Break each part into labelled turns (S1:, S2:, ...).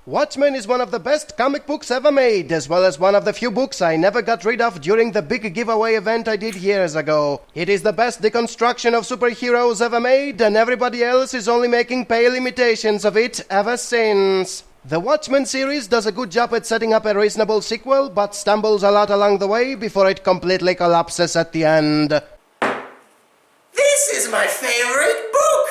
S1: Watchmen is one of the best comic books ever made, as well as one of the few books I never got rid of during the big giveaway event I did years ago. It is the best deconstruction of superheroes ever made, and everybody else is only making pale imitations of it ever since. The Watchmen series does a good job at setting up a reasonable sequel, but stumbles a lot along the way before it completely collapses at the end.
S2: This is my favorite book!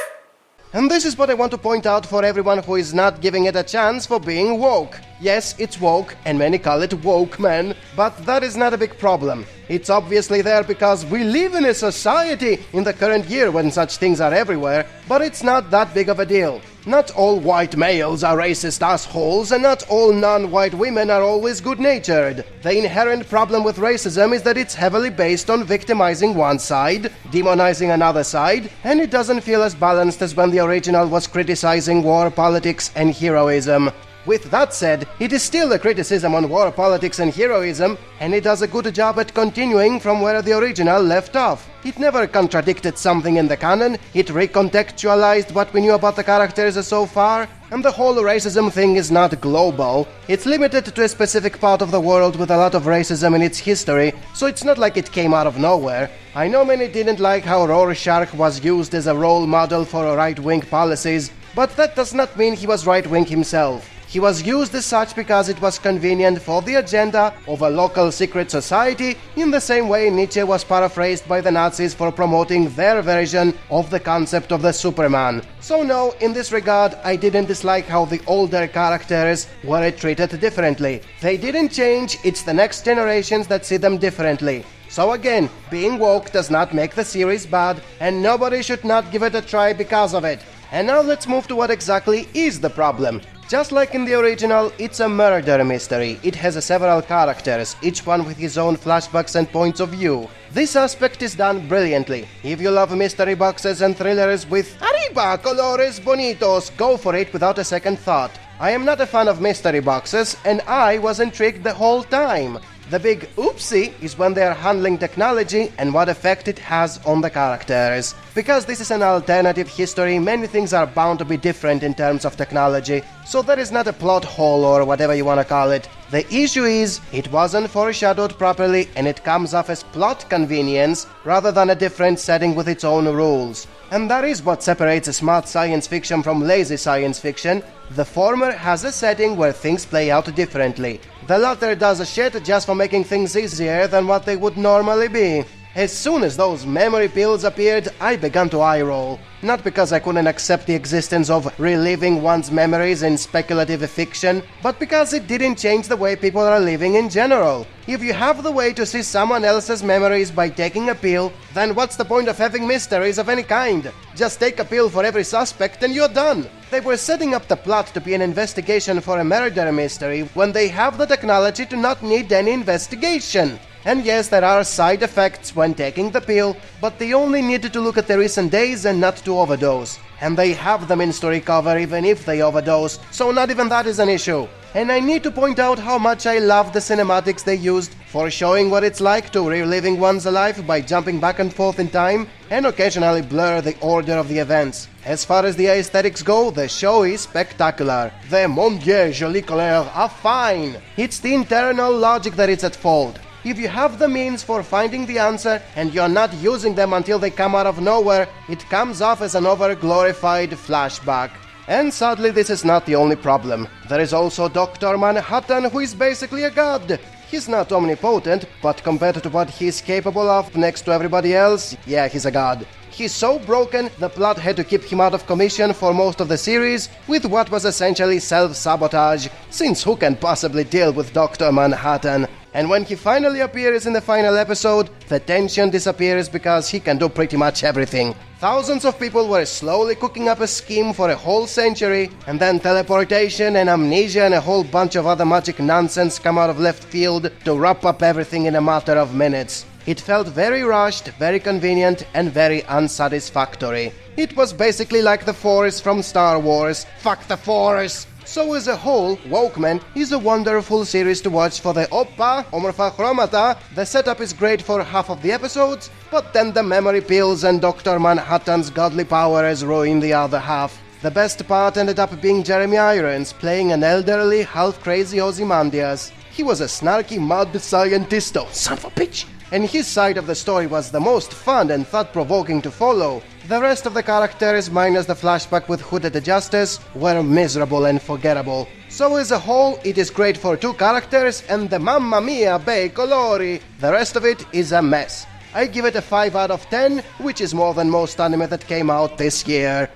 S1: And this is what I want to point out for everyone who is not giving it a chance for being woke. Yes, it's woke, and many call it woke, man, but that is not a big problem. It's obviously there because we live in a society in the current year when such things are everywhere, but it's not that big of a deal. Not all white males are racist assholes, and not all non-white women are always good-natured. The inherent problem with racism is that it's heavily based on victimizing one side, demonizing another side, and it doesn't feel as balanced as when the original was criticizing war politics and heroism. With that said, it is still a criticism on war politics and heroism, and it does a good job at continuing from where the original left off. It never contradicted something in the canon, it recontextualized what we knew about the characters so far, and the whole racism thing is not global. It's limited to a specific part of the world with a lot of racism in its history, so it's not like it came out of nowhere. I know many didn't like how Rorschach was used as a role model for right-wing policies, but that does not mean he was right-wing himself. He was used as such because it was convenient for the agenda of a local secret society, in the same way Nietzsche was paraphrased by the Nazis for promoting their version of the concept of the Superman. So no, in this regard, I didn't dislike how the older characters were treated differently. They didn't change, it's the next generations that see them differently. So again, being woke does not make the series bad, and nobody should not give it a try because of it. And now let's move to what exactly is the problem. Just like in the original, it's a murder mystery. It has several characters, each one with his own flashbacks and points of view. This aspect is done brilliantly. If you love mystery boxes and thrillers with arriba colores bonitos, go for it without a second thought. I am not a fan of mystery boxes, and I was intrigued the whole time. The big oopsie is when they are handling technology and what effect it has on the characters. Because this is an alternative history, many things are bound to be different in terms of technology, so there is not a plot hole or whatever you wanna call it. The issue is, it wasn't foreshadowed properly and it comes off as plot convenience rather than a different setting with its own rules. And that is what separates a smart science fiction from lazy science fiction. The former has a setting where things play out differently. The latter does a shit just for making things easier than what they would normally be. As soon as those memory pills appeared, I began to eye-roll. Not because I couldn't accept the existence of reliving one's memories in speculative fiction, but because it didn't change the way people are living in general. If you have the way to see someone else's memories by taking a pill, then what's the point of having mysteries of any kind? Just take a pill for every suspect and you're done. They were setting up the plot to be an investigation for a murder mystery when they have the technology to not need any investigation. And yes, there are side effects when taking the pill, but they only needed to look at the recent days and not to overdose. And they have the means to recover even if they overdose, so not even that is an issue. And I need to point out how much I love the cinematics they used for showing what it's like to reliving one's life by jumping back and forth in time and occasionally blur the order of the events. As far as the aesthetics go, the show is spectacular. The Mon Dieu, jolies couleurs are fine. It's the internal logic that is at fault. If you have the means for finding the answer and you're not using them until they come out of nowhere, it comes off as an over-glorified flashback. And sadly, this is not the only problem. There is also Dr. Manhattan, who is basically a god. He's not omnipotent, but compared to what he's capable of next to everybody else, yeah, he's a god. He's so broken, the plot had to keep him out of commission for most of the series, with what was essentially self-sabotage, since who can possibly deal with Dr. Manhattan? And when he finally appears in the final episode, the tension disappears because he can do pretty much everything. Thousands of people were slowly cooking up a scheme for a whole century, and then teleportation and amnesia and a whole bunch of other magic nonsense come out of left field to wrap up everything in a matter of minutes. It felt very rushed, very convenient, and very unsatisfactory. It was basically like the Force from Star Wars. Fuck the Force! So as a whole, Watchmen is a wonderful series to watch for the oppa, omorpha chromata. The setup is great for half of the episodes, but then the memory pills and Dr. Manhattan's godly powers ruin the other half. The best part ended up being Jeremy Irons playing an elderly, half-crazy Ozymandias. He was a snarky mad scientisto, son of a bitch! And his side of the story was the most fun and thought-provoking to follow. The rest of the characters, minus the flashback with Hooded Justice, were miserable and forgettable. So as a whole, it is great for 2 characters and the mamma mia bei colori. The rest of it is a mess. I give it a 5 out of 10, which is more than most anime that came out this year.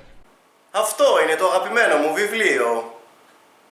S2: Αυτό είναι το αγαπημένο μου βιβλίο.